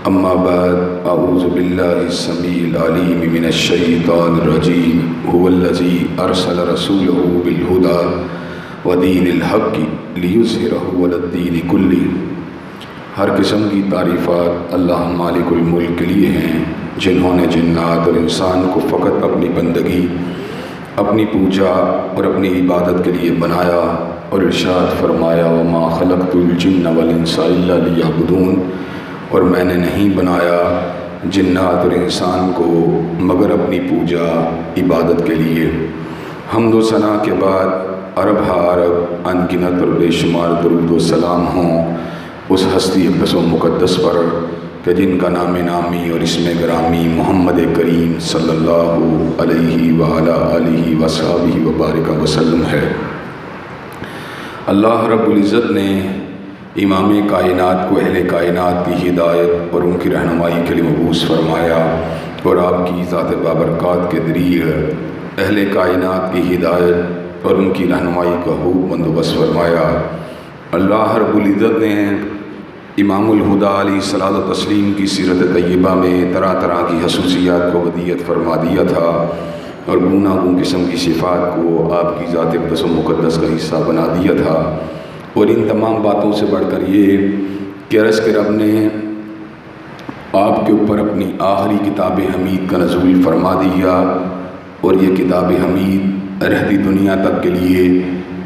اما بعد اعوذ باللہ السمیع العلیم من الشیطان الرجیم هو الذی ارسل رسولہ بالہدی ودین الحق لیظہرہ علی الدین کلہ۔ ہر قسم کی تعریفات اللہ مالک الملک کے لیے ہیں، جنہوں نے جنات اور انسان کو فقط اپنی بندگی، اپنی پوجا اور اپنی عبادت کے لیے بنایا، اور ارشاد فرمایا وما خلقت الجن والانس الا لیعبدون، اور میں نے نہیں بنایا جنات اور انسان کو مگر اپنی پوجا عبادت کے لیے۔ حمد و ثنا کے بعد عرب ہا عرب ان گنت اور بے شمار درود و سلام ہوں اس ہستی اقدس و مقدس پر کہ جن کا نام نامی اور اسم گرامی محمد کریم صلی اللہ علیہ وآلہ آلہ وصحبہ وبارک وسلم ہے۔ اللہ رب العزت نے امام کائنات کو اہل کائنات کی ہدایت اور ان کی رہنمائی کے لیے مبعوث فرمایا، اور آپ کی ذات بابرکات کے ذریعے اہل کائنات کی ہدایت اور ان کی رہنمائی کا خوب بندوبست فرمایا۔ اللہ رب العزت نے امام الہدیٰ علیہ الصلاۃ والتسلیم کی سیرت طیبہ میں طرح طرح کی خصوصیات کو ودیعت فرما دیا تھا، اور گوناگون قسم کی صفات کو آپ کی ذات اقدس و مقدس کا حصہ بنا دیا تھا، اور ان تمام باتوں سے بڑھ کر یہ کہ عرض کے رب نے آپ کے اوپر اپنی آخری کتاب حمید کا نزول فرما دیا، اور یہ کتاب حمید رہتی دنیا تک کے لیے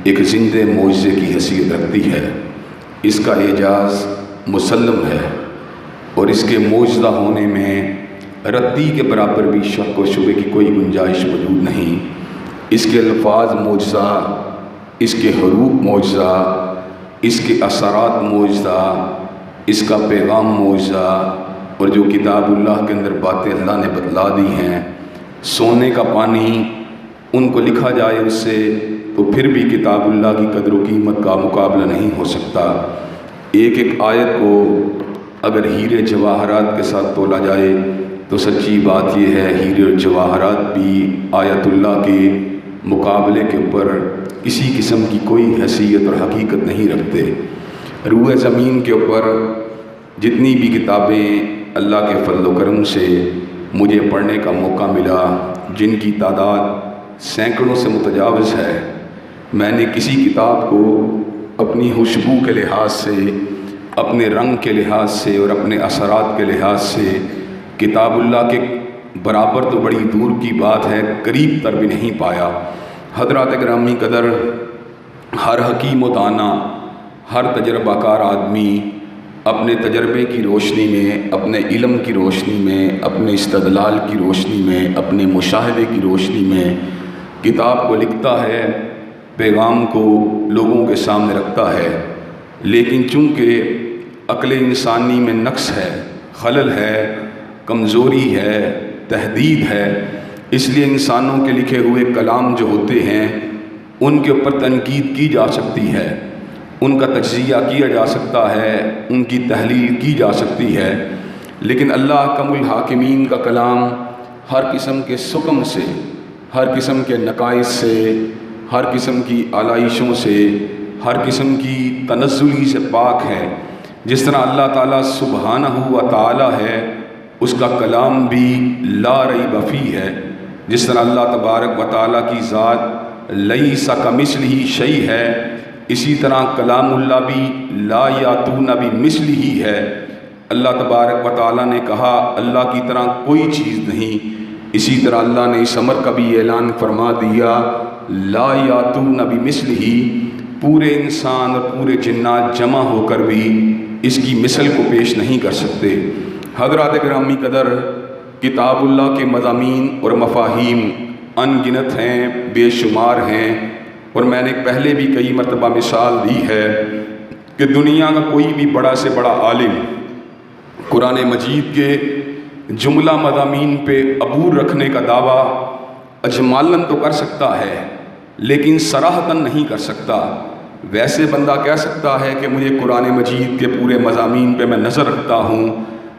ایک زندہ معجزے کی حیثیت رکھتی ہے۔ اس کا اعجاز مسلم ہے، اور اس کے معجزہ ہونے میں رتی کے برابر بھی شک و شبے کی کوئی گنجائش موجود نہیں۔ اس کے الفاظ معجزہ، اس کے حروف معجزہ، اس کے اثرات معجزہ، اس کا پیغام معجزہ، اور جو کتاب اللہ کے اندر باتیں اللہ نے بتلا دی ہیں، سونے کا پانی ان کو لکھا جائے اس سے تو پھر بھی کتاب اللہ کی قدر و قیمت کا مقابلہ نہیں ہو سکتا۔ ایک ایک آیت کو اگر ہیرے جواہرات کے ساتھ تولا جائے تو سچی بات یہ ہے ہیرے اور جواہرات بھی آیت اللہ کے مقابلے کے اوپر کسی قسم کی کوئی حیثیت اور حقیقت نہیں رکھتے۔ روح زمین کے اوپر جتنی بھی کتابیں اللہ کے فضل و کرم سے مجھے پڑھنے کا موقع ملا، جن کی تعداد سینکڑوں سے متجاوز ہے، میں نے کسی کتاب کو اپنی خوشبو کے لحاظ سے، اپنے رنگ کے لحاظ سے اور اپنے اثرات کے لحاظ سے کتاب اللہ کے برابر تو بڑی دور کی بات ہے، قریب تر بھی نہیں پایا۔ حضرات گرامی قدر، ہر حکیم و دانا، ہر تجربہ کار آدمی اپنے تجربے کی روشنی میں، اپنے علم کی روشنی میں، اپنے استدلال کی روشنی میں، اپنے مشاہدے کی روشنی میں کتاب کو لکھتا ہے، پیغام کو لوگوں کے سامنے رکھتا ہے، لیکن چونکہ عقل انسانی میں نقص ہے، خلل ہے، کمزوری ہے، تحدید ہے، اس لیے انسانوں کے لکھے ہوئے کلام جو ہوتے ہیں ان کے اوپر تنقید کی جا سکتی ہے، ان کا تجزیہ کیا جا سکتا ہے، ان کی تحلیل کی جا سکتی ہے، لیکن اللہ احکم الحاکمین کا کلام ہر قسم کے سقم سے، ہر قسم کے نقائص سے، ہر قسم کی آلائشوں سے، ہر قسم کی تنزلی سے پاک ہے۔ جس طرح اللہ تعالیٰ سبحانہ و تعالی ہے، اس کا کلام بھی لا ریب فیہ ہے۔ جس طرح اللہ تبارک و تعالیٰ کی ذات لیس کمثلہ شیء ہے، اسی طرح کلام اللہ بھی لا یاتون بمثلہ ہے۔ اللہ تبارک و تعالیٰ نے کہا اللہ کی طرح کوئی چیز نہیں، اسی طرح اللہ نے اس امر کا بھی اعلان فرما دیا لا یاتون بمثلہ، پورے انسان اور پورے جنات جمع ہو کر بھی اس کی مثل کو پیش نہیں کر سکتے۔ حضرات گرامی قدر، کتاب اللہ کے مضامین اور مفاہیم ان گنت ہیں، بے شمار ہیں، اور میں نے پہلے بھی کئی مرتبہ مثال دی ہے کہ دنیا کا کوئی بھی بڑا سے بڑا عالم قرآن مجید کے جملہ مضامین پہ عبور رکھنے کا دعویٰ اجمالاً تو کر سکتا ہے، لیکن صراحتاً نہیں کر سکتا۔ ویسے بندہ کہہ سکتا ہے کہ مجھے قرآن مجید کے پورے مضامین پہ میں نظر رکھتا ہوں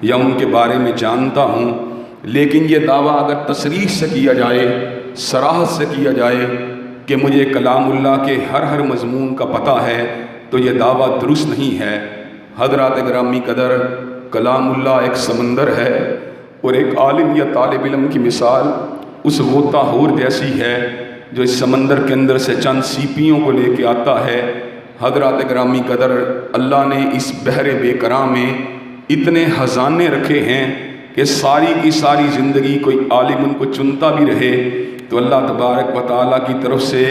یا ان کے بارے میں جانتا ہوں، لیکن یہ دعویٰ اگر تصریح سے کیا جائے، صراحت سے کیا جائے کہ مجھے کلام اللہ کے ہر مضمون کا پتہ ہے، تو یہ دعویٰ درست نہیں ہے۔ حضرات گرامی قدر، کلام اللہ ایک سمندر ہے اور ایک عالم یا طالب علم کی مثال اس غوطہ خور جیسی ہے جو اس سمندر کے اندر سے چند سیپیوں کو لے کے آتا ہے۔ حضرات گرامی قدر، اللہ نے اس بحر بے کراں میں اتنے خزانے رکھے ہیں کہ ساری کی ساری زندگی کوئی عالم ان کو چنتا بھی رہے تو اللہ تبارک و تعالیٰ کی طرف سے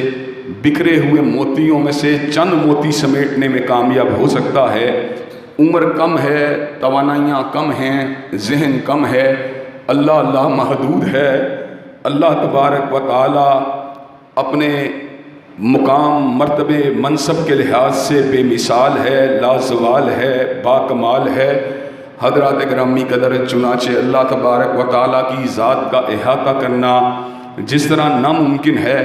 بکھرے ہوئے موتیوں میں سے چند موتی سمیٹنے میں کامیاب ہو سکتا ہے۔ عمر کم ہے، توانائیاں کم ہیں، ذہن کم ہے، اللہ محدود ہے۔ اللہ تبارک و تعالیٰ اپنے مقام، مرتبے، منصب کے لحاظ سے بے مثال ہے، لازوال ہے، باکمال ہے۔ حضرات گرامی قدر، چنانچہ اللہ تبارک و تعالیٰ کی ذات کا احاطہ کرنا جس طرح ناممکن ہے،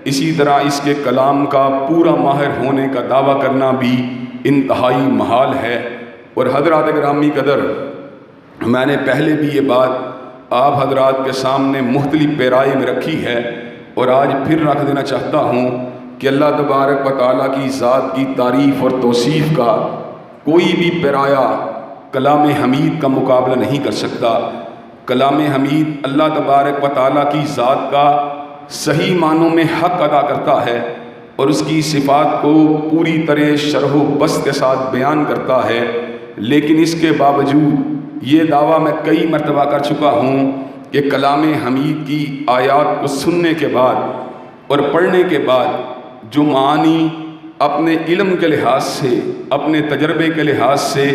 اسی طرح اس کے کلام کا پورا ماہر ہونے کا دعویٰ کرنا بھی انتہائی محال ہے۔ اور حضرات گرامی قدر، میں نے پہلے بھی یہ بات آپ حضرات کے سامنے مختلف پیرائی میں رکھی ہے اور آج پھر رکھ دینا چاہتا ہوں کہ اللہ تبارک و تعالیٰ کی ذات کی تعریف اور توصیف کا کوئی بھی پیرایا کلام حمید کا مقابلہ نہیں کر سکتا۔ کلام حمید اللہ تبارک و تعالیٰ کی ذات کا صحیح معنوں میں حق ادا کرتا ہے اور اس کی صفات کو پوری طرح شرح و بسط کے ساتھ بیان کرتا ہے، لیکن اس کے باوجود یہ دعویٰ میں کئی مرتبہ کر چکا ہوں کہ کلام حمید کی آیات کو سننے کے بعد اور پڑھنے کے بعد جو معانی اپنے علم کے لحاظ سے، اپنے تجربے کے لحاظ سے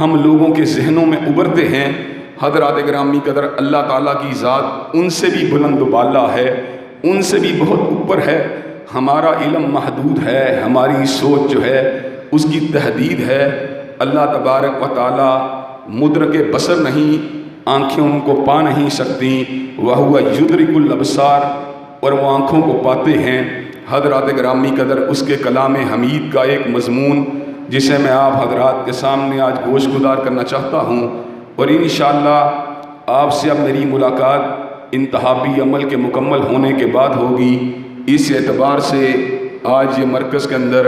ہم لوگوں کے ذہنوں میں ابھرتے ہیں، حضرات گرامی قدر، اللہ تعالیٰ کی ذات ان سے بھی بلند و بالا ہے، ان سے بھی بہت اوپر ہے۔ ہمارا علم محدود ہے، ہماری سوچ جو ہے اس کی تحدید ہے۔ اللہ تبارک و تعالیٰ مدرک بصر نہیں، آنکھیں ان کو پا نہیں سکتی، وَهُوَ يُدْرِكُ الْأَبْصَارَ، اور وہ آنکھوں کو پاتے ہیں۔ حضرات گرامی قدر، اس کے کلام حمید کا ایک مضمون جسے میں آپ حضرات کے سامنے آج گوش گزار کرنا چاہتا ہوں، اور انشاءاللہ آپ سے اب میری ملاقات انتخابی عمل کے مکمل ہونے کے بعد ہوگی۔ اس اعتبار سے آج یہ مرکز کے اندر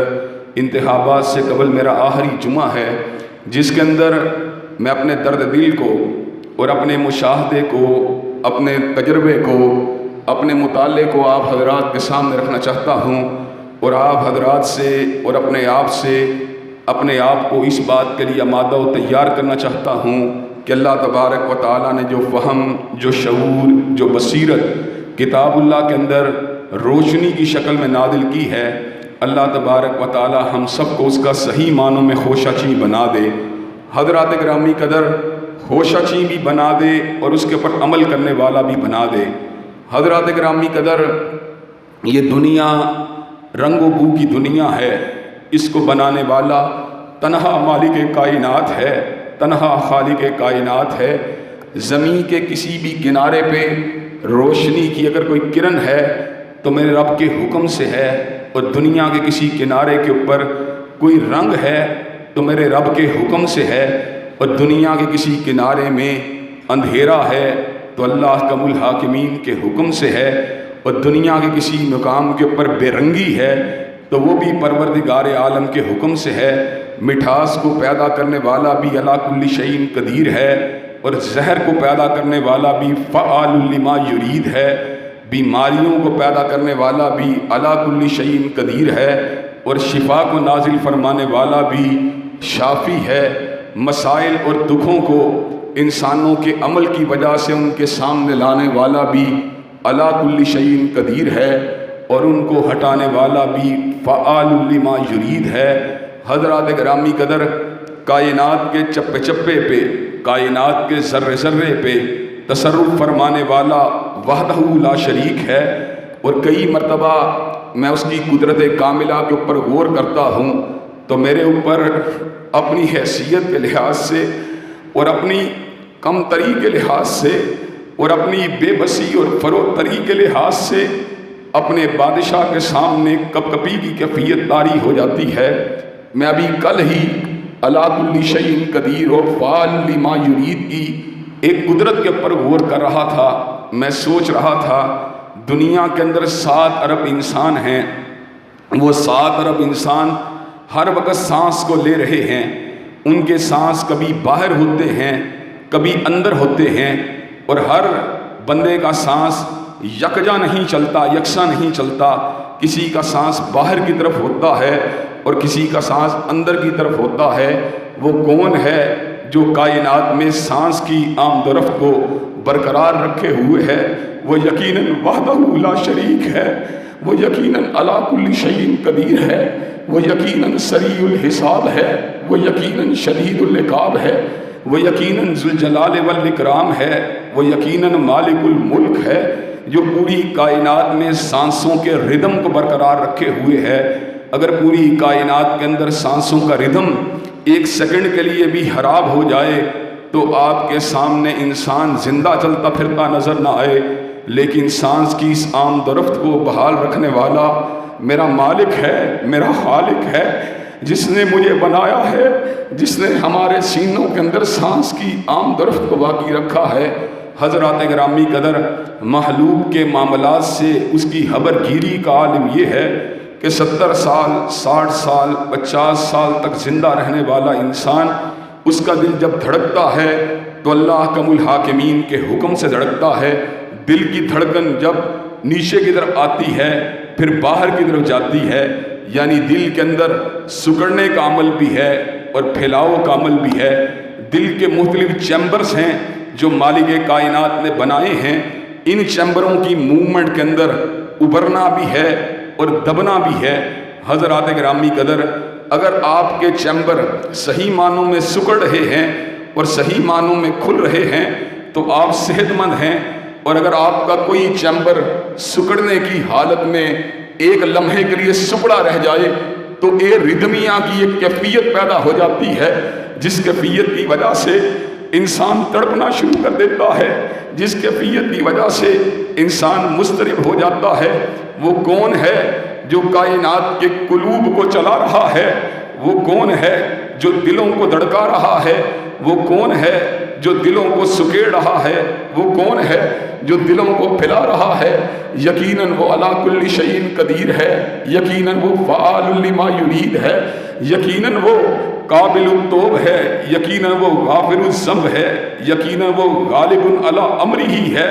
انتخابات سے قبل میرا آخری جمعہ ہے، جس کے اندر میں اپنے درد دل کو اور اپنے مشاہدے کو، اپنے تجربے کو، اپنے مطالعے کو آپ حضرات کے سامنے رکھنا چاہتا ہوں، اور آپ حضرات سے اور اپنے آپ سے اپنے آپ کو اس بات کے لیے آمادہ و تیار کرنا چاہتا ہوں کہ اللہ تبارک و تعالیٰ نے جو فہم، جو شعور، جو بصیرت کتاب اللہ کے اندر روشنی کی شکل میں نازل کی ہے، اللہ تبارک و تعالیٰ ہم سب کو اس کا صحیح معنوں میں خوشہ چی بنا دے۔ حضرات گرامی قدر، خوشہ چی بھی بنا دے اور اس کے اوپر عمل کرنے والا بھی بنا دے۔ حضرات گرامی قدر، یہ دنیا رنگ و بو کی دنیا ہے، اس کو بنانے والا تنہا مالک کائنات ہے، تنہا خالق کائنات ہے۔ زمین کے کسی بھی کنارے پہ روشنی کی اگر کوئی کرن ہے تو میرے رب کے حکم سے ہے، اور دنیا کے کسی کنارے کے اوپر کوئی رنگ ہے تو میرے رب کے حکم سے ہے، اور دنیا کے کسی کنارے میں اندھیرا ہے تو اللہ احکم الحاکمین کے حکم سے ہے، اور دنیا کے کسی مقام کے اوپر بے رنگی ہے تو وہ بھی پروردگار عالم کے حکم سے ہے۔ مٹھاس کو پیدا کرنے والا بھی علی کل شیء قدیر ہے، اور زہر کو پیدا کرنے والا بھی فعال لما یرید ہے۔ بیماریوں کو پیدا کرنے والا بھی علی کل شیء قدیر ہے، اور شفا کو نازل فرمانے والا بھی شافی ہے۔ مسائل اور دکھوں کو انسانوں کے عمل کی وجہ سے ان کے سامنے لانے والا بھی علی کل شیء قدیر ہے، اور ان کو ہٹانے والا بھی فعال لما یرید ہے۔ حضرات گرامی قدر، کائنات کے چپے چپے پہ، کائنات کے ذرے ذرے پہ تصرف فرمانے والا وحدہ لا شریک ہے، اور کئی مرتبہ میں اس کی قدرت کاملہ کے اوپر غور کرتا ہوں تو میرے اوپر اپنی حیثیت کے لحاظ سے اور اپنی کم تری کے لحاظ سے اور اپنی بے بسی اور فروتری کے لحاظ سے اپنے بادشاہ کے سامنے کپ کپی کی کیفیت طاری ہو جاتی ہے۔ میں ابھی کل ہی علی کل شیء قدیر اور فعال لما یرید کی ایک قدرت کے اوپر غور کر رہا تھا۔ میں سوچ رہا تھا دنیا کے اندر 7 ارب انسان ہیں، وہ 7 ارب انسان ہر وقت سانس کو لے رہے ہیں، ان کے سانس کبھی باہر ہوتے ہیں کبھی اندر ہوتے ہیں، اور ہر بندے کا سانس یکجا نہیں چلتا، یکساں نہیں چلتا، کسی کا سانس باہر کی طرف ہوتا ہے اور کسی کا سانس اندر کی طرف ہوتا ہے۔ وہ کون ہے جو کائنات میں سانس کی آمد و رفت کو برقرار رکھے ہوئے ہے؟ وہ یقیناً وحدہ لا شریک ہے، وہ یقیناً علی کل شیء قدیر ہے، وہ یقیناً سریع الحساب ہے، وہ یقیناً شدید العقاب ہے، وہ یقیناً ذوالجلال والاکرام ہے، وہ یقیناً مالک الملک ہے، جو پوری کائنات میں سانسوں کے ردم کو برقرار رکھے ہوئے ہے۔ اگر پوری کائنات کے اندر سانسوں کا ردم ایک سیکنڈ کے لیے بھی خراب ہو جائے تو آپ کے سامنے انسان زندہ چلتا پھرتا نظر نہ آئے، لیکن سانس کی اس آمد و رفت کو بحال رکھنے والا میرا مالک ہے، میرا خالق ہے، جس نے مجھے بنایا ہے، جس نے ہمارے سینوں کے اندر سانس کی آمد و رفت کو باقی رکھا ہے۔ حضرات گرامی قدر، مخلوق کے معاملات سے اس کی خبر گیری کا عالم یہ ہے کہ 70 سال، 60 سال، 50 سال تک زندہ رہنے والا انسان، اس کا دل جب دھڑکتا ہے تو اللہ احکم الحاکمین کے حکم سے دھڑکتا ہے۔ دل کی دھڑکن جب نیچے کی طرف آتی ہے پھر باہر کی طرف جاتی ہے، یعنی دل کے اندر سکڑنے کا عمل بھی ہے اور پھیلاؤ کا عمل بھی ہے۔ دل کے مختلف چیمبرز ہیں جو مالک کائنات نے بنائے ہیں، ان چیمبروں کی موومنٹ کے اندر ابھرنا بھی ہے اور دبنا بھی ہے۔ حضرات گرامی قدر، اگر آپ کے چیمبر صحیح معنوں میں سکڑ رہے ہیں اور صحیح معنوں میں کھل رہے ہیں تو آپ صحت مند ہیں، اور اگر آپ کا کوئی چیمبر سکڑنے کی حالت میں ایک لمحے کے لیے سکڑا رہ جائے تو ردمیا کی ایک کیفیت پیدا ہو جاتی ہے، جس کیفیت کی وجہ سے انسان تڑپنا شروع کر دیتا ہے، جس کیفیت کی وجہ سے انسان مضطرب ہو جاتا ہے۔ وہ کون ہے جو کائنات کے قلوب کو چلا رہا ہے؟ وہ کون ہے جو دلوں کو دھڑکا رہا ہے؟ وہ کون ہے جو دلوں کو سکیڑ رہا ہے؟ وہ کون ہے جو دلوں کو پھیلا رہا ہے؟ یقیناً وہ علی کل شیء قدیر ہے، یقیناً وہ فعال لما یرید ہے، یقیناً وہ قابل التوب ہے، یقیناً وہ غافر الذنب ہے، یقیناً وہ غالب علی امرہ ہے،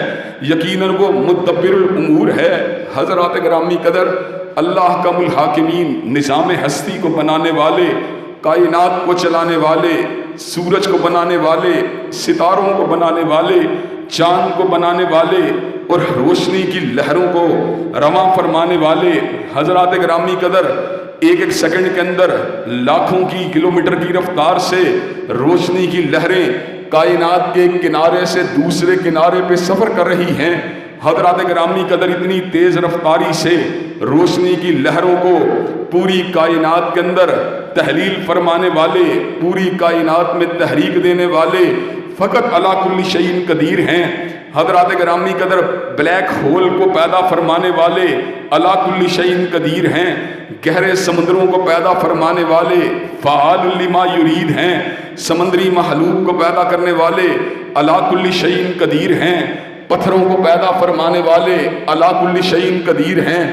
یقیناً وہ مدبر الامور ہے۔ حضرات گرامی قدر، اللہ احکم الحاکمین، نظام ہستی کو بنانے والے، کائنات کو چلانے والے، سورج کو بنانے والے، ستاروں کو بنانے والے، چاند کو بنانے والے اور روشنی کی لہروں کو رواں فرمانے والے، حضرات گرامی قدر ایک ایک سیکنڈ کے اندر لاکھوں کی کلومیٹر کی رفتار سے روشنی کی لہریں کائنات کے ایک کنارے سے دوسرے کنارے پہ سفر کر رہی ہیں۔ حضرات گرامی قدر اتنی تیز رفتاری سے روشنی کی لہروں کو پوری کائنات کے اندر تحلیل فرمانے والے، پوری کائنات میں تحریک دینے والے فقط علی کل شیء قدیر ہیں۔ حضرات گرامی قدر بلیک ہول کو پیدا فرمانے والے علی کل شیء قدیر ہیں، گہرے سمندروں کو پیدا فرمانے والے فعال لما یرید ہیں، سمندری مخلوق کو پیدا کرنے والے علی کل شیء قدیر ہیں، پتھروں کو پیدا فرمانے والے علی کل شیء قدیر ہیں،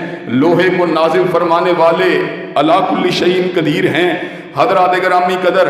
لوہے کو نازل فرمانے والے علی کل شیء قدیر ہیں۔ حضرات گرامی قدر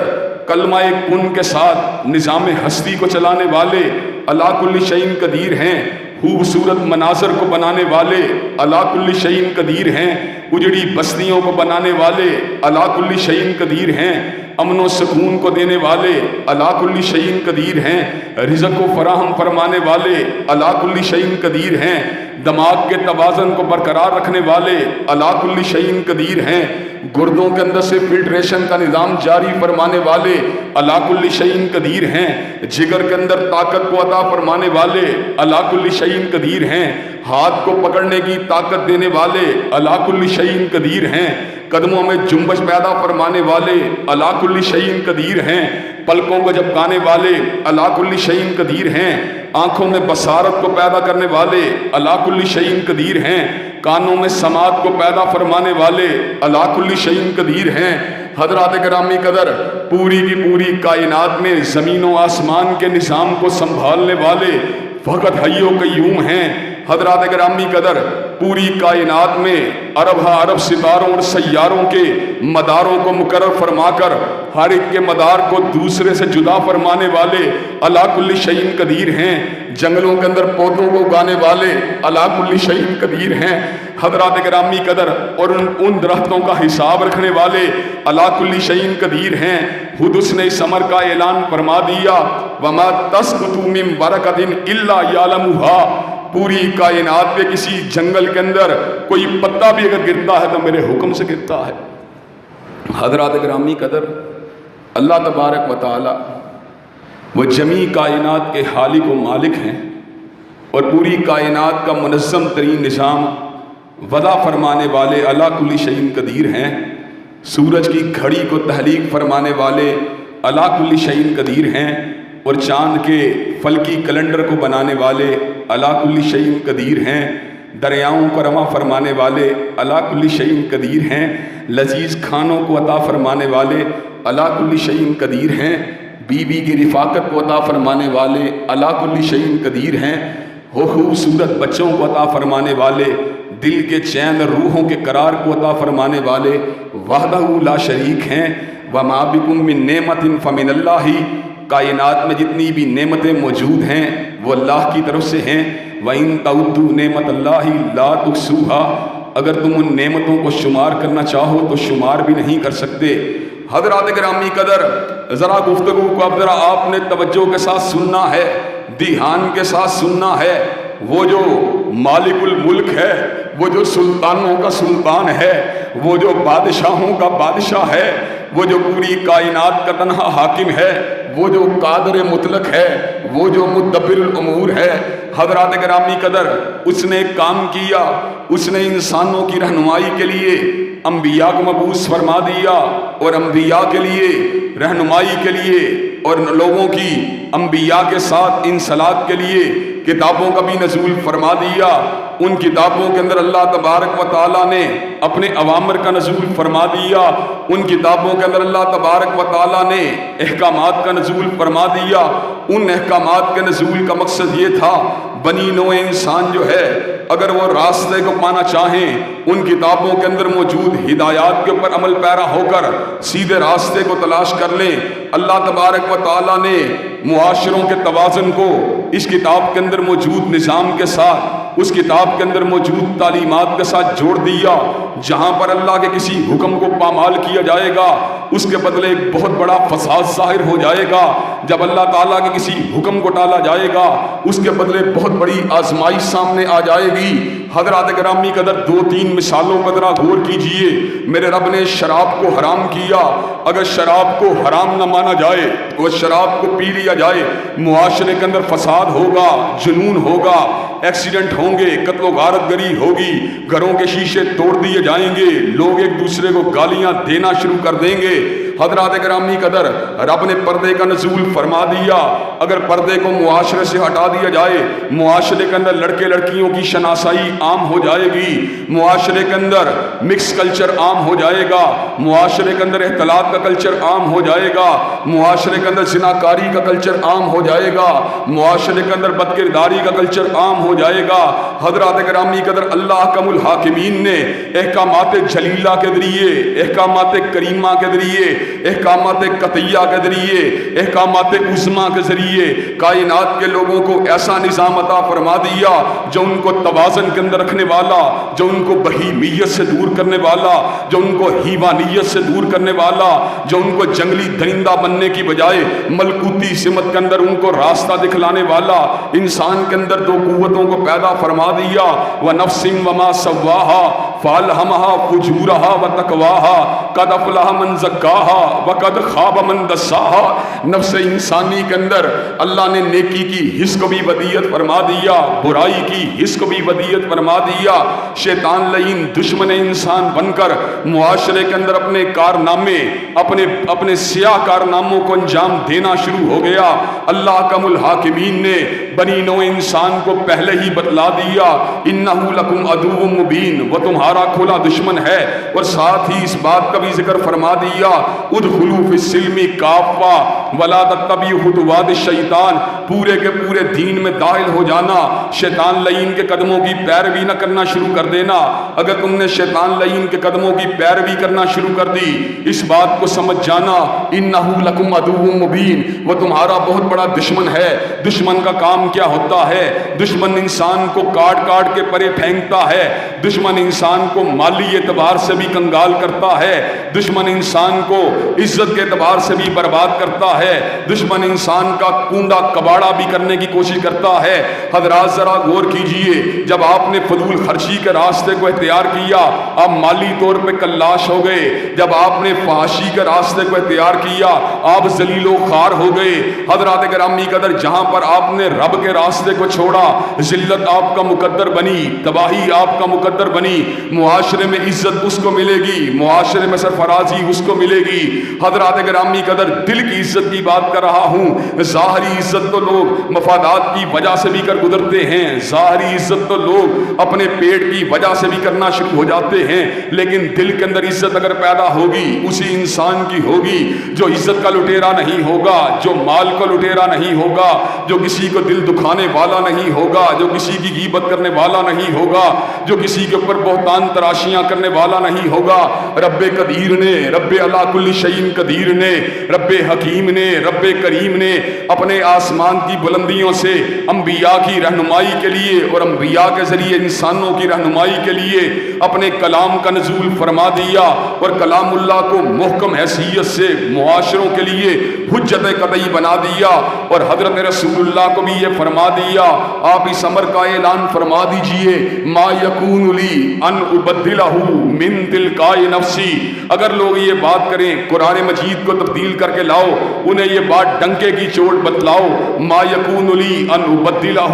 کلمہ کن کے ساتھ نظام ہستی کو چلانے والے علی کل شیء قدیر ہیں، خوبصورت مناظر کو بنانے والے علی کل شیء قدیر ہیں، اجڑی بستیوں کو بنانے والے علی کل شیء قدیر ہیں، امن و سکون کو دینے والے علی کل شیء قدیر ہیں، رزق کو فراہم فرمانے والے علی کل شیء قدیر ہیں، دماغ کے توازن کو برقرار رکھنے والے علی کل شیء قدیر ہیں، گردوں کے اندر سے فلٹریشن کا نظام جاری فرمانے والے علی کل شیء قدیر ہیں، جگر کے اندر طاقت کو عطا فرمانے والے علی کل شیء قدیر ہیں، ہاتھ کو پکڑنے کی طاقت دینے والے علی کل شیء قدیر ہیں، قدموں میں جنبش پیدا فرمانے والے علی کل شیء قدیر ہیں، پلکوں کو جھپکانے والے علی کل شیء قدیر ہیں، آنکھوں میں بصارت کو پیدا کرنے والے علی کل شیء قدیر ہیں، کانوں میں سماعت کو پیدا فرمانے والے علی کل شیء قدیر ہیں۔ حضرات گرامی قدر پوری کی پوری کائنات میں زمین و آسمان کے نظام کو سنبھالنے والے فقط حی و قیوم ہیں، حضرات گرامی قدر پوری کائنات میں ارب ہا ارب ستاروں اور سیاروں کے مداروں کو مقرر فرما کر ہر ایک کے مدار کو دوسرے سے جدا فرمانے والے علی کل شیء قدیر ہیں، جنگلوں کے اندر پودوں کو اگانے والے علی کل شیء قدیر ہیں، حضرات گرامی قدر اور ان درختوں کا حساب رکھنے والے علی کل شیء قدیر ہیں۔ خود اس نے اس امر کا اعلان فرما دیا وما تسقط من ورقۃ الا یعلمها، پوری کائنات کے کسی جنگل کے اندر کوئی پتا بھی اگر گرتا ہے تو میرے حکم سے گرتا ہے۔ حضرات گرامی قدر اللہ تبارک و تعالی وہ جمیع کائنات کے خالق و مالک ہیں اور پوری کائنات کا منظم ترین نظام وضع فرمانے والے علی کل شیء قدیر ہیں۔ سورج کی گھڑی کو تحلیق فرمانے والے علی کل شیء قدیر ہیں اور چاند کے فلکی کیلنڈر کو بنانے والے علی کل شیء قدیر ہیں۔ دریاؤں کو رواں فرمانے والے علی کل شیء قدیر ہیں۔ لذیذ کھانوں کو عطا فرمانے والے علی کل شیء قدیر ہیں۔ بیوی کی رفاقت کو عطا فرمانے والے علی کل شیء قدیر ہیں۔ خوبصورت بچوں کو عطا فرمانے والے، دل کے چین روحوں کے قرار کو عطا فرمانے والے وحدہ لا شریک ہیں۔ وما بکم من نعمت فمن اللہ، کائنات میں جتنی بھی نعمتیں موجود ہیں وہ اللہ کی طرف سے ہیں۔ وَإِن تَعُدُّوا نِعْمَتَ اللَّهِ لَا تُحْصُوهَا، اگر تم ان نعمتوں کو شمار کرنا چاہو تو شمار بھی نہیں کر سکتے۔ حضرات گرامی قدر ذرا گفتگو کو اب ذرا آپ نے توجہ کے ساتھ سننا ہے، دھیان کے ساتھ سننا ہے۔ وہ جو مالک الملک ہے، وہ جو سلطانوں کا سلطان ہے، وہ جو بادشاہوں کا بادشاہ ہے، وہ جو پوری کائنات کا تنہا حاکم ہے، وہ جو قادر مطلق ہے، وہ جو مدبر الامور ہے، حضرات گرامی قدر اس نے کام کیا، اس نے انسانوں کی رہنمائی کے لیے انبیاء کو مبعوث فرما دیا اور انبیاء کے لیے رہنمائی کے لیے اور لوگوں کی انبیاء کے ساتھ انصلاح کے لیے کتابوں کا بھی نزول فرما دیا۔ ان کتابوں کے اندر اللہ تبارک و تعالیٰ نے اپنے اوامر کا نزول فرما دیا، ان کتابوں کے اندر اللہ تبارک و تعالیٰ نے احکامات کا نزول فرما دیا۔ ان احکامات کے نزول کا مقصد یہ تھا بنی نوع انسان جو ہے اگر وہ راستے کو پانا چاہیں، ان کتابوں کے اندر موجود ہدایات کے اوپر عمل پیرا ہو کر سیدھے راستے کو تلاش کر لیں۔ اللہ تبارک و تعالیٰ نے معاشروں کے توازن کو اس کتاب کے اندر موجود نظام کے ساتھ، اس کتاب کے اندر موجود تعلیمات کے ساتھ جوڑ دیا۔ جہاں پر اللہ کے کسی حکم کو پامال کیا جائے گا اس کے بدلے ایک بہت بڑا فساد ظاہر ہو جائے گا، جب اللہ تعالیٰ کے کسی حکم کو ٹالا جائے گا اس کے بدلے بہت بڑی آزمائش سامنے آ جائے گی۔ حضرات گرامی قدر دو تین مثالوں پر ذرا غور کیجئے۔ میرے رب نے شراب کو حرام کیا، اگر شراب کو حرام نہ مانا جائے، وہ شراب کو پی لیا جائے، معاشرے کے اندر فساد ہوگا، جنون ہوگا، ایکسیڈنٹ ہوں گے، قتل و غارت گری ہوگی، گھروں کے شیشے توڑ دیے جائیں گے، لوگ ایک دوسرے کو گالیاں دینا شروع کر دیں گے۔ حضرات گرامی قدر رب نے پردے کا نزول فرما دیا، اگر پردے کو معاشرے سے ہٹا دیا جائے معاشرے کے اندر لڑکے لڑکیوں کی شناسائی عام ہو جائے گی، معاشرے کے اندر مکس کلچر عام ہو جائے گا، معاشرے کے اندر اختلاط کا کلچر عام ہو جائے گا، معاشرے کے اندر زناکاری کا کلچر عام ہو جائے گا، معاشرے کے اندر بدکرداری کا کلچر عام ہو جائے گا۔ حضرات گرامی قدر اللہ حکم الحاکمین نے احکامات جلیلہ کے ذریعے، احکامات کریمہ کے ذریعے، احکامات قطعیہ کے ذریعے، احکامات عظمیٰ کے ذریعے کائنات کے لوگوں کو ایسا نظام عطا فرما دیا جو ان کو توازن کے اندر رکھنے والا، جو ان کو بہیمیت سے دور کرنے والا، جو ان کو حیوانیت سے دور کرنے والا، جو ان کو جنگلی درندہ بننے کی بجائے ملکوتی سمت کے اندر ان کو راستہ دکھلانے والا، انسان کے اندر دو قوتوں کو پیدا فرما دیا۔ وَنَفْسٍ وَمَا سَوَّاهَا فَأَلْهَمَهَا فُجُورَهَا وَتَقْوَاهَا قَدْ أَفْلَحَ مَنْ زَكَّاهَا وَقَدْ خَابَ مَنْ دَسَّاهَا۔ نفس انسانی کے اندر اللہ نے نیکی کی حص کو بھی ودیت فرما دیا، برائی کی حص کو بھی ودیت فرما دیا۔ شیطان لعین دشمن انسان بن کر معاشرے کے اندر اپنے کارنامے، اپنے سیاہ کارناموں کو انجام دینا شروع ہو گیا۔ اللہ حکم الحاکمین نے بنی نوع انسان کو پہلے ہی بتلا دیا انہ لکم عدو مبین، وہ تمہارا کھلا دشمن ہے، اور ساتھ ہی اس بات کا بھی ذکر فرما دیا ادخلوا فی السلم کافہ، ولا تتبعوا خطوات الشیطان، پورے کے پورے دین میں داخل ہو جانا، شیطان لعین کے قدموں کی پیروی نہ کرنا شروع کر دینا۔ اگر تم نے شیطان لعین کے قدموں کی پیروی کرنا شروع کر دی، اس بات کو سمجھ جانا انہ لکم عدو مبین، وہ تمہارا بہت بڑا دشمن ہے۔ دشمن کا کام کیا ہوتا ہے؟ دشمن انسان کو کاٹ کاٹ کے پرے پھینکتا ہے، دشمن انسان کو مالی اعتبار سے بھی کنگال کرتا ہے، دشمن انسان کو عزت کے اعتبار سے بھی برباد کرتا ہے، دشمن انسان کا کونڈا کباڑا بھی کرنے کی کوشش کرتا ہے۔ حضرات ذرا غور کیجئے، جب آپ نے فضول خرچی کے راستے کو اختیار کیا آپ مالی طور پہ کلاش ہو گئے، جب آپ نے فحاشی کے راستے کو اختیار کیا آپ ذلیل و خوار ہو گئے۔ حضرات گرامی قدر، جہاں پر آپ نے رب کے راستے کو چھوڑا ذلت آپ کا مقدر بنی، تباہی آپ کا مقدر بنی، معاشرے میں عزت اس کو ملے گی، معاشرے میں سرفرازی اس کو ملے گی۔ حضرات گرامی قدر، دل کی عزت کی بات کر رہا ہوں، ظاہری عزت تو لوگ مفادات کی وجہ سے بھی کر گزرتے ہیں، ظاہری عزت تو لوگ اپنے پیٹ کی وجہ سے بھی کرنا شروع ہو جاتے ہیں، لیکن دل کے اندر عزت اگر پیدا ہوگی اسی انسان کی ہوگی جو عزت کا لٹیرا نہیں ہوگا، جو مال کا لٹیرا نہیں ہوگا، جو کسی کو دل دکھانے والا نہیں ہوگا، جو کسی کی غیبت کرنے والا نہیں ہوگا، جو کسی کے اوپر بہتان تراشیاں کرنے والا نہیں ہوگا۔ رب قدیر نے، رب علی کل شیء قدیر نے، رب حکیم نے، رب کریم نے اپنے آسمان کی بلندیوں سے انبیاء کی رہنمائی کے لیے اور انبیاء کے ذریعے انسانوں کی رہنمائی کے لیے اپنے کلام کا نزول فرما دیا، اور کلام اللہ کو محکم حیثیت سے معاشروں کے لیے حجت قطعی بنا دیا، اور حضرت رسول اللہ کو بھی یہ فرما دیا، آپ اس امر کا اعلان فرما دیجئے، ما یکون لی ان ابدلہ من تلقاء نفسی۔ اگر لوگ یہ بات کریں قرآن مجید کو تبدیل کر کے لاؤ، انہیں یہ بات ڈنکے کی چوٹ بتلاؤ، ما یکون لی ان ابدلہ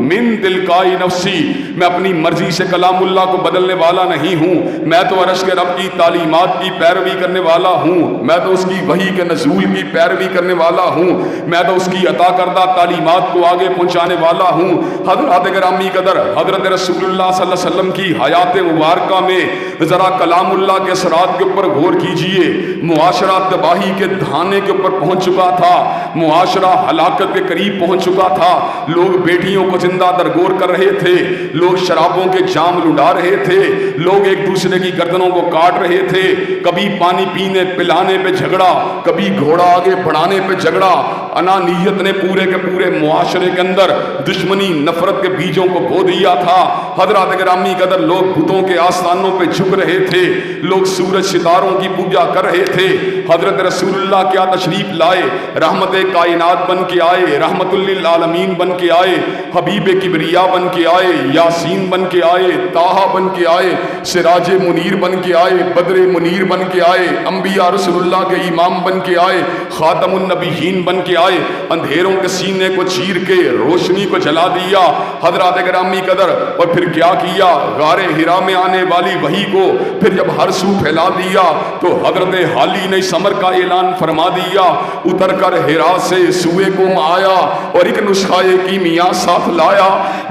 من تلقاء نفسی، میں اپنی مرضی سے کلام اللہ کو بدلنے والا نہیں ہوں، میں تو عرش کے رب کی تعلیمات کی پیروی کرنے والا ہوں، میں تو اس کی وحی کے نزول کی پیروی کرنے والا ہوں، میں تو اس کی عطا کردہ تعلیمات کو آگے پہنچانے والا ہوں۔ حضرات گرامی قدر، حضرت رسول اللہ صلی اللہ علیہ وسلم کی حیات مبارکہ میں ذرا کلام اللہ کے اثرات کے اوپر غور کیجئے۔ معاشرہ تباہی کے دھانے کے اوپر پہنچ چکا تھا، معاشرہ ہلاکت کے قریب پہنچ چکا تھا، لوگ بیٹیوں کو زندہ درگور کر رہے تھے، لوگ شرابوں کے جام لنڈا رہے تھے، لوگ ایک دوسرے کی گردنوں کو کاٹ رہے تھے، کبھی پانی پینے پلانے پہ جھگڑا، کبھی گھوڑا آگے بڑھانے پہ جھگڑا۔ انانیت نے پورے کے پورے معاشرے کے اندر دشمنی نفرت کے بیجوں کو بو دیا تھا۔ حضرات گرامی قدر، لوگ بتوں کے آستانوں پہ جھک رہے تھے، لوگ سورج ستاروں کی پوجا کر رہے تھے۔ حضرت رسول اللہ کیا تشریف لائے، رحمت کائنات بن کے آئے، رحمت للعالمین بن کے آئے، حبیب کبریا بن کے آئے، یاسین بن کے آئے، طٰہٰ بن کے آئے، سراج منیر بن کے آئے، بدر منیر بن کے آئے، انبیاء رسول اللہ کے امام بن کے آئے، خاتم النبیین بن کے آئے، اندھیروں کے سینے کو چیر کے روشنی کو جلا دیا۔ حضرات گرامی قدر، اور پھر کیا کیا، غار حرا میں آنے والی وحی کو پھر جب ہر سو پھیلا دیا تو حضرت حالی نے اس امر کا اعلان فرما دیا، اتر کر حرا سے سوئے قوم آیا اور ایک نسخہ کیمیا ساتھ لایا،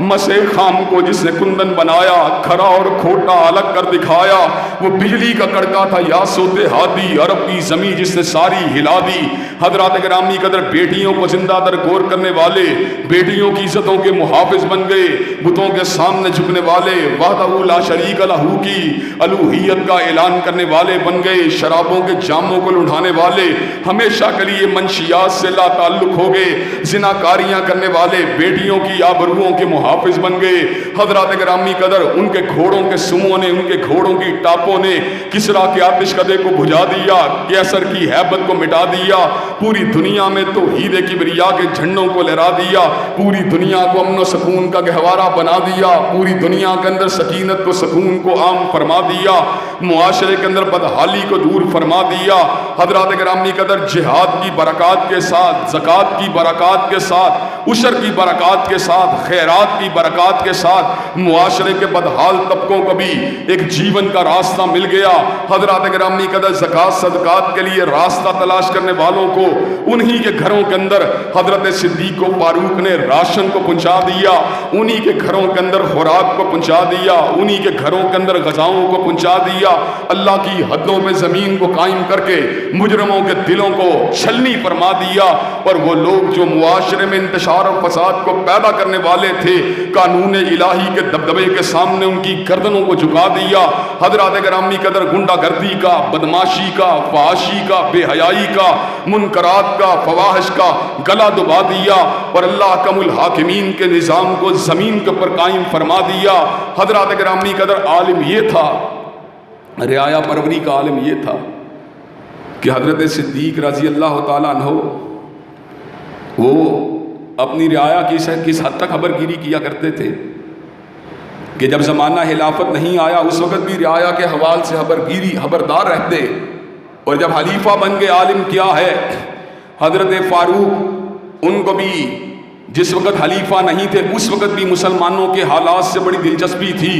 مسے خام کو جس نے کندن بنایا، کھرا اور کھوٹا الگ کر دکھایا، وہ بجلی کا کڑکا تھا یا سوتے ہادی، عرب کی زمین جس نے ساری ہلا دی۔ حضرات گرامی قدر، بیٹیوں کو زندہ درگور کرنے والے، بیٹیوں کی عزتوں کے محافظ بن گئے، بتوں کے سامنے جھکنے والے، وحدہ لا شریک لہ کی الوہیت کا اعلان کرنے والے بن گئے، شرابوں کے جاموں کو لڑھانے والے، ہمیشہ کے لیے منشیات سے لا تعلق ہو گئے، زناکاریاں کرنے والے بیٹیوں کی آبروؤں کے محافظ بن گئے۔ حضرات گرامی قدر، ان کے گھوڑوں کے سموں نے، ان کے گھوڑوں کی ٹاپوں نے کسریٰ کے آتش کدے کو بجھا دیا، قیصر کی ہیبت کو مٹا دیا، پوری دنیا میں توحید کبریا کے جھنڈوں کو لہرا دیا، پوری دنیا کو امن و سکون کا گہوارہ بنا دیا، پوری دنیا کے اندر سکینت کو، سکون کو عام فرما دیا، معاشرے کے اندر بدحالی کو دور فرما دیا۔ حضرات گرامی قدر، جہاد کی برکات کے ساتھ، زکوٰۃ کی برکات کے ساتھ عشر کی برکات کے ساتھ، خیرات کی برکات کے ساتھ معاشرے کے بدحال طبقوں کو بھی ایک جیون کا راستہ مل گیا۔ حضرات گرامی قدر زکوٰۃ صدقات کے لیے راستہ تلاش کرنے والوں کو انہی کے گھروں کے اندر حضرت صدیق و فاروق نے راشن کو پہنچا دیا، انہی کے گھروں کے اندر خوراک کو پہنچا دیا، انہی کے گھروں کے اندر غذاؤں کو پہنچا دیا۔ اللہ کی حدوں میں زمین کو قائم کر کے مجرموں کے دلوں کو چھلنی فرما دیا، اور وہ لوگ جو معاشرے میں انتشار و فساد کو پیدا کرنے والے تھے، قانون الہی کے دبدبے کے سامنے ان کی گردنوں کو جھکا دیا۔ حضرات گرامی قدر گنڈا گردی کا، بدماشی کا، فحاشی کا، بے حیائی کا، منکرات کا، فواحش کا گلا دبا دیا، اور اللہ حکم الحاکمین کے نظام کو زمین کے اوپر قائم فرما دیا۔ حضرات گرامی قدر عالم یہ تھا، رعایا پروری کا عالم یہ تھا کہ حضرت صدیق رضی اللہ تعالیٰ عنہ وہ اپنی رعایا کی کس حد تک خبر گیری کیا کرتے تھے کہ جب زمانہ خلافت نہیں آیا اس وقت بھی رعایا کے حوال سے خبردار رہتے، اور جب خلیفہ بن کے عالم کیا ہے حضرت فاروق، ان کو بھی جس وقت خلیفہ نہیں تھے اس وقت بھی مسلمانوں کے حالات سے بڑی دلچسپی تھی،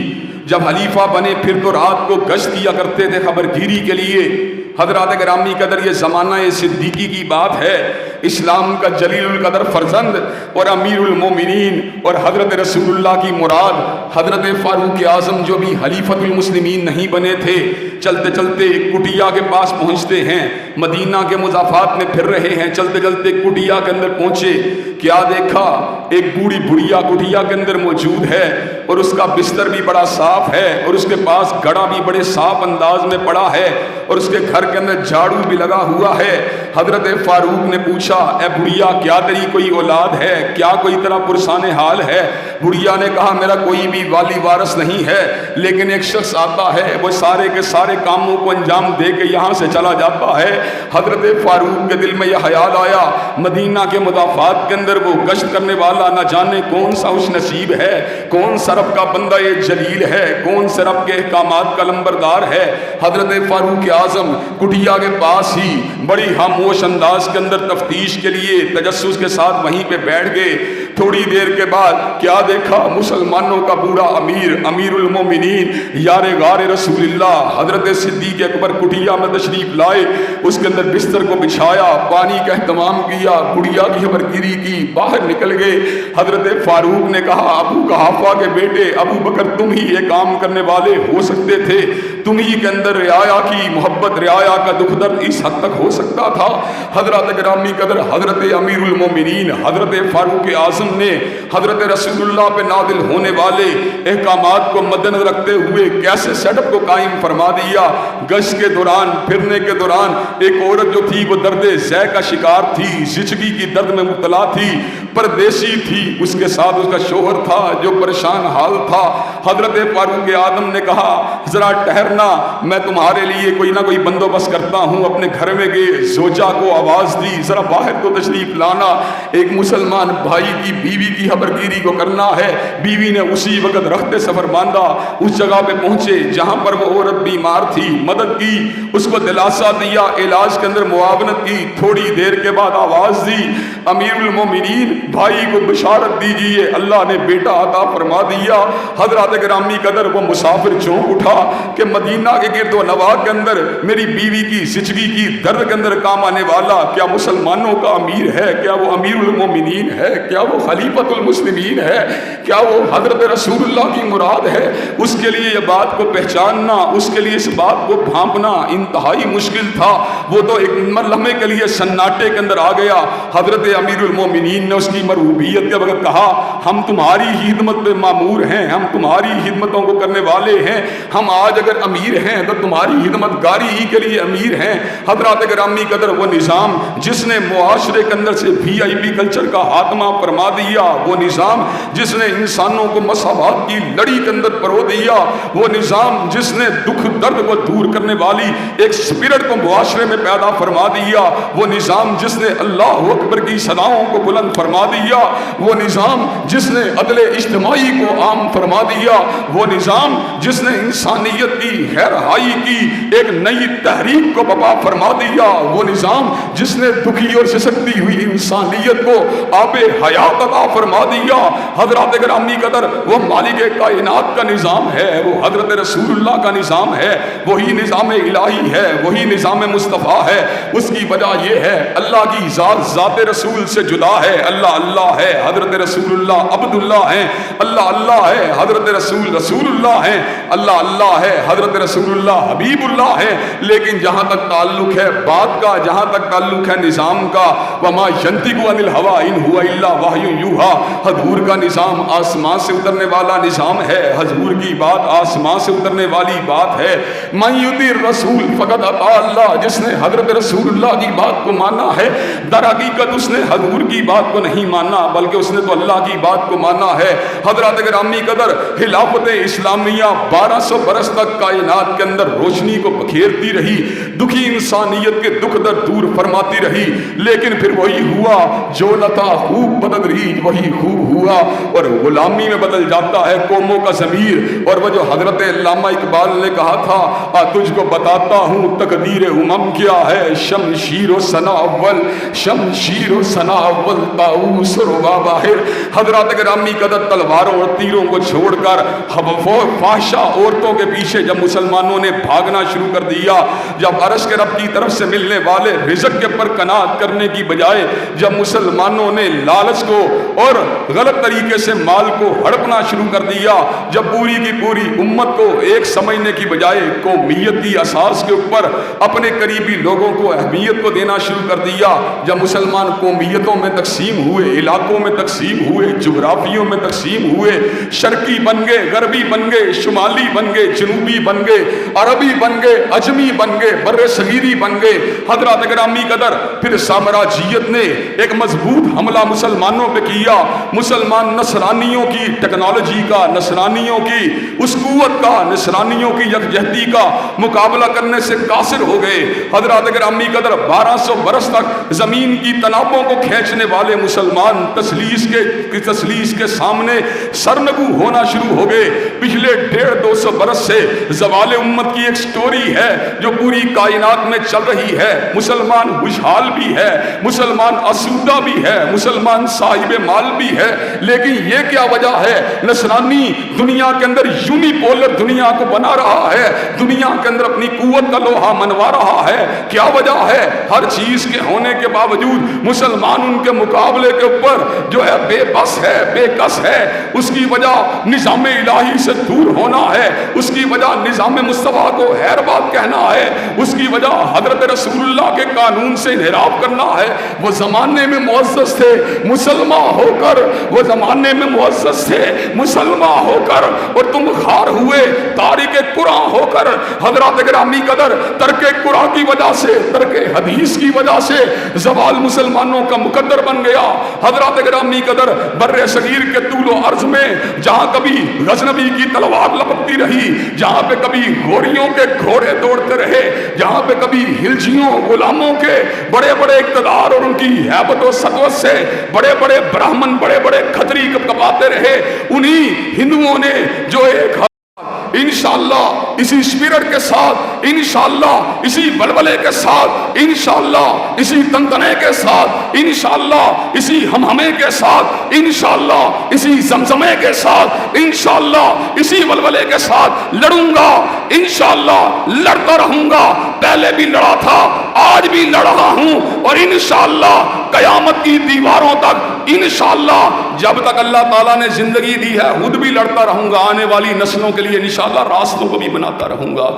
جب خلیفہ بنے پھر تو رات کو گشت کیا کرتے تھے خبر گیری کے لیے۔ حضرات گرامی قدر یہ زمانہ صدیقی کی بات ہے، اسلام کا جلیل القدر فرزند اور امیر المومنین اور حضرت رسول اللہ کی مراد حضرت فاروق اعظم جو بھی خلیفۃ المسلمین نہیں بنے تھے، چلتے چلتے کٹیا کے پاس پہنچتے ہیں، مدینہ کے مضافات میں پھر رہے ہیں، چلتے چلتے کٹیا کے اندر پہنچے، کیا دیکھا؟ ایک بوڑھی بڑھیا کٹیا کے اندر موجود ہے، اور اس کا بستر بھی بڑا صاف ہے، اور اس کے پاس گھڑا بھی بڑے صاف انداز میں پڑا ہے، اور اس کے گھر کے اندر جھاڑو بھی لگا ہوا ہے۔ حضرت فاروق نے پوچھا، اے بڑھیا کیا تیری کوئی اولاد ہے؟ کیا کوئی طرح پرسان حال ہے؟ بڑھیا نے کہا میرا کوئی بھی والی وارث نہیں ہے، لیکن ایک شخص آتا ہے وہ سارے کے سارے کاموں کو انجام دے کے یہاں سے چلا جاتا ہے۔ حضرت فاروق کے دل میں یہ خیال آیا، مدینہ کے مضافات کے اندر وہ گشت کرنے والا نہ جانے کون سا خوش نصیب ہے، کون سا رب کا بندہ یہ جلیل ہے، کون سے رب کے احکامات کا لمبردار ہے۔ حضرت فاروق اعظم کٹیا کے پاس ہی بڑی خاموش انداز کے اندر تفتیش کے لیے تجسس کے ساتھ وہیں پہ بیٹھ گئے۔ تھوڑی دیر کے بعد کیا دیکھا؟ مسلمانوں کا بوڑھا امیر المومنین یار غار رسول اللہ حضرت صدیق اکبر کٹیا میں تشریف لائے، اس کے اندر بستر کو بچھایا، پانی کا اہتمام کیا، گڑیا کی خبر گیری کی، باہر نکل گئے۔ حضرت فاروق نے کہا ابو قحافہ کے بیٹے ابو بکر تم ہی یہ کام کرنے والے ہو سکتے تھے، تم ہی کے اندر رعایا کی محبت، رعایا کا دکھ درد اس حد تک ہو سکتا تھا۔ حضرت گرامی قدر حضرت امیر المومنین حضرت فاروق اعظم نے حضرت رسول اللہ پہ نازل ہونے والے احکامات کو مد نظر رکھتے ہوئے کیسے سیٹ اپ کو قائم فرما دیا۔ گشت کے دوران، پھرنے کے دوران ایک عورت جو تھی وہ درد زہ کا شکار تھی، زچگی کی درد میں مبتلا تھی، پردیسی تھی، اس کے ساتھ اس کا شوہر تھا جو پریشان حال تھا۔ حضرت فاروق اعظم نے کہا ذرا ٹھہرنا، میں تمہارے لیے کوئی نہ کوئی بندوبست کرتا ہوں۔ اپنے گھر میں گئے، زوجہ کو آواز دی ذرا باہر تو تشریف لانا، ایک مسلمان بھائی کی بیوی کی خبر گیری کو کرنا ہے۔ بیوی نے اسی وقت رخت سفر باندھا، اس جگہ پہ پہنچے جہاں پر وہ عورت بیمار تھی، مدد کی، اس کو دلاسا دیا، علاج کے اندر معاونت کی۔ تھوڑی دیر کے بعد آواز دی امیر المومنین بھائی کو بشارت دیجئے اللہ نے بیٹا عطا فرما دیا۔ حضرات گرامی قدر وہ مسافر چونک اٹھا کہ مدینہ کے گرد و نواح کے اندر میری بیوی کی زچگی کی درد کے اندر کام آنے والا کیا مسلمانوں کا امیر ہے؟ کیا وہ امیر المومنین ہے؟ کیا وہ خلیفۃ المسلمین ہے؟ کیا وہ حضرت رسول اللہ کی مراد ہے؟ اس کے لیے یہ بات کو پہچاننا، اس کے لیے اس بات کو بھانپنا انتہائی مشکل تھا۔ وہ تو ایک لمحے کے لیے سناٹے کے اندر آ گیا۔ حضرت امیر المومنین نے اس کی مرغوبیت کے وقت کہا ہم تمہاری ہی خدمت پہ مامور ہیں، ہم تمہاری خدمتوں کو کرنے والے ہیں، ہم آج اگر امیر ہیں تو تمہاری خدمت گاری ہی کے لیے امیر ہیں۔ حضرات گرامی قدر وہ نظام جس نے معاشرے کے اندر سے VIP کلچر کا خاتمہ فرما دیا، وہ نظام جس نے انسانوں کو مساوات کی لڑی کے اندر پرو دیا، وہ نظام جس نے دکھ درد کو دور کرنے والی ایک سپرٹ کو معاشرے میں پیدا فرما دیا، وہ نظام جس نے اللہ اکبر کی صداؤں کو بلند فرما دیا، وہ نظام جس نے عدل اجتماعی کو عام فرما دیا، وہ نظام جس نے انسانیت کی خیرہائی کی ایک نئی تحریک کو بپا فرما دیا، وہ نظام جس نے دکھی اور سسکتی ہوئی انسانیت کو آب حیات عطا فرما دیا۔ حضرات گرامی قدر، وہ مالک کائنات کا نظام ہے، وہ حضرت رسول اللہ کا نظام ہے، وہی نظام الہی ہے، وہی نظام مصطفیٰ ہے۔ اس کی وجہ یہ ہے اللہ کی ذات ذات رسول سے جدا ہے، اللہ اللہ ہے، حضرت رسول اللہ عبد اللہ ہیں، اللہ اللہ ہے، حضرت رسول رسول اللہ ہیں، اللہ اللہ ہے، حضرت رسول اللہ حبیب اللہ ہے۔ لیکن جہاں تک تعلق ہے بات کا، جہاں تک تعلق ہے نظام کا، وما ينطق عن الهوى ان هو الا وحی یوحی، حضور کا نظام آسمان سے اترنے والا نظام ہے، حضور کی بات آسمان سے اترنے والی بات ہے۔ من یطیع الرسول فقد اطاع اللہ، جس نے حضرت رسول اللہ کی بات کو مانا ہے در حقیقت اس نے حضور کی بات کو نہیں مانا، بلکہ اس نے تو اللہ کی بات کو مانا ہے۔ حضرات گرامی قدر، خلافت اسلامیہ 1200 برس تک کائنات کے اندر روشنی کو بکھیرتی رہی، دکھی انسانیت کے دکھ درد دور فرماتی رہی، لیکن پھر وہی ہوا جو نہ تھا خوب بدتدریج وہی خوب ہوا، اور غلامی میں بدل جاتا ہے قوموں کا ضمیر۔ اور وہ جو حضرت علامہ اقبال نے کہا تھا، تجھ کو بتاتا ہوں تقدیر امم کیا ہے، شمشیر و ثنا اول، شمشیر و ثنا اول، طاؤس و ربا باہر۔ حضرات گرامی قدر، تلواروں اور تیروں کو چھوڑ کر فحشا عورتوں کے پیچھے جب مسلمانوں نے بھاگنا شروع کر دیا، جب عرش کے رب کی طرف سے ملنے والے رزق کے پر قناعت کرنے کی بجائے جب مسلمانوں نے لالچ کو اور غلط طریقے سے مال کو ہڑپنا شروع کر دیا، جب پوری کی پوری امت کو ایک سمجھنے کی بجائے قومیت کی اساس کے اوپر اپنے قریبی لوگوں کو اہمیت کو دینا شروع کر دیا، جب مسلمان قومیتوں میں تقسیم ہوئے، علاقوں میں تقسیم ہوئے، جغرافیوں میں تقسیم ہوئے، شرقی بن گئے، غربی بن گئے، شمالی بن گئے، جنوبی بن گئے، عربی بن گئے، عجمی بن گئے، بر صغیری بن گئے۔ حضرات گرامی قدر، پھر سامراجیت نے ایک مضبوط حملہ مسلمانوں پہ کیا، مسلمان نصرانیوں کی ٹیکنالوجی کا، نصرانیوں کی اس قوت کا، نصرانیوں کی یکجہتی کا مقابلہ کرنے سے قاصر ہو گئے۔ حضرات گرامی قدر، 1200 برس تک زمین کی تنابوں کو کھینچنے والے مسلمان تسلیس کے سامنے سرنگو ہونا شروع ہو گئے۔ پچھلے 150-200 برس سے زوال امت کی ایک سٹوری ہے جو پوری کائنات میں چل رہی ہے۔ مسلمان خوشحال بھی ہے، مسلمان آسودہ بھی ہے، مسلمان صاحب مال بھی ہے، لیکن یہ کیا وجہ ہے؟ نصرانی دنیا کے اندر یونیپولر دنیا کو بنا رہا ہے، دنیا کے اندر اپنی قوت کا لوہا منوا رہا ہے۔ کیا وجہ ہے؟ ہر چیز کے ہونے کے باوجود مسلمان ان کے مقابلے کے اوپر جو ہے بے بس ہے، بے کس ہے۔ اس کی وجہ نظام الہی سے دور ہونا ہے، اس کی وجہ نظام مصطفیٰ کو خیر بات کہنا ہے، اس کی وجہ حضرت رسول اللہ کے قانون سے انحراف کرنا ہے۔ وہ زمانے میں معزز تھے مسلمان ہو کر، وہ زمانے میں معزز تھے مسلمان ہو کر، اور تم خار ہوئے تارک قرآن ہو کر۔ حضرات گرامی قدر، ترک قرآن کی وجہ سے، ترک حدیث کی وجہ سے زوال مسلمانوں کا مقدر بن گیا۔ حضرات گرامی قدر، بر صغیر کے طول و عرض میں جہاں کبھی غزنوی کی تلوار لپکتی رہی، جہاں پہ کبھی گھوڑیوں کے گھوڑے دوڑتے رہے، جہاں پہ کبھی ہلجیوں غلاموں کے بڑے بڑے اقتدار اور ان کی ہیبت و سطوت سے بڑے بڑے برہمن، بڑے بڑے کھتری کپاتے رہے، انہی ہندوؤں نے جو ایک انشاءاللہ اسی اسپرٹ کے ساتھ، انشاءاللہ اسی بلبلے کے ساتھ، انشاءاللہ اسی تنتنے کے ساتھ، انشاءاللہ اسی ہمہمے کے ساتھ، انشاءاللہ اسی زمزمے کے ساتھ، انشاءاللہ اسی بلبلے کے ساتھ لڑوں گا، انشاءاللہ لڑتا رہوں گا۔ پہلے بھی لڑا تھا، آج بھی لڑ رہا ہوں، اور انشاءاللہ قیامت کی دیواروں تک، انشاءاللہ جب تک اللہ تعالیٰ نے زندگی دی ہے خود بھی لڑتا رہوں گا، آنے والی نسلوں کے لیے انشاءاللہ راستوں کو بھی بناتا رہوں گا۔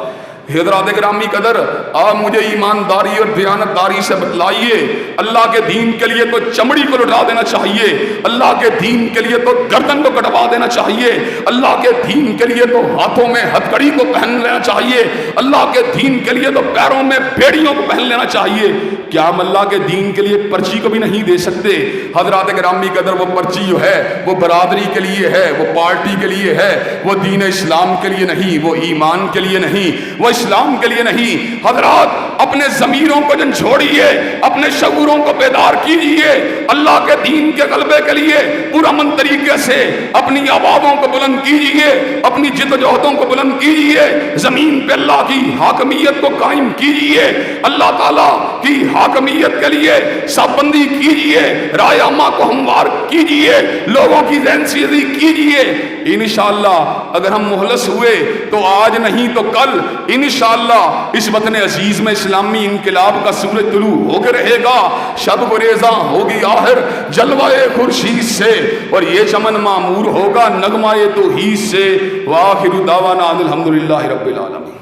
حضرات گرامی قدر، آپ مجھے ایمانداری اور دیانتداری سے بتلائیے، اللہ کے دین کے لیے تو چمڑی کو لٹا دینا چاہیے، اللہ کے دین کے لیے تو گردن کو کٹوا دینا چاہیے، اللہ کے دین کے لیے تو ہاتھوں میں ہتھکڑی کو پہن لینا چاہیے، اللہ کے دین کے لیے تو پیروں میں بیڑیوں کو پہن لینا چاہیے۔ کیا ہم اللہ کے دین کے لیے پرچی کو بھی نہیں دے سکتے؟ حضرات گرامی قدر، وہ پرچی جو ہے وہ برادری کے لیے ہے، وہ پارٹی کے لیے ہے، وہ دین اسلام کے لیے نہیں، وہ ایمان کے لیے نہیں، وہ اسلام کے لیے نہیں۔ حضرات اپنے ضمیروں کو جھنجھوڑیے، اپنے شعوروں کو بیدار کیجئے، اللہ کے دین کے غلبے کے لیے پرامن طریقے سے اپنی آوازوں کو بلند کیجئے، اپنی جدوجہدوں کو بلند کیجئے، زمین پہ اللہ کی حاکمیت کو قائم کیجئے، اللہ تعالیٰ کی حاکمیت کے لیے صف بندی کیجئے، رائے عامہ کو ہموار کیجئے، لوگوں کی ذہن سیدھی کیجئے۔ انشاءاللہ اگر ہم مخلص ہوئے تو آج نہیں تو کل انشاءاللہ اس وطن عزیز میں اسلامی انقلاب کا سورج طلوع ہو کے رہے گا، شب گریزاں ہوگی آخر جلوہ خورشید سے، اور یہ چمن معمور ہوگا نغمہ توحید سے۔ وآخر دعوانا الحمدللہ رب العالمین۔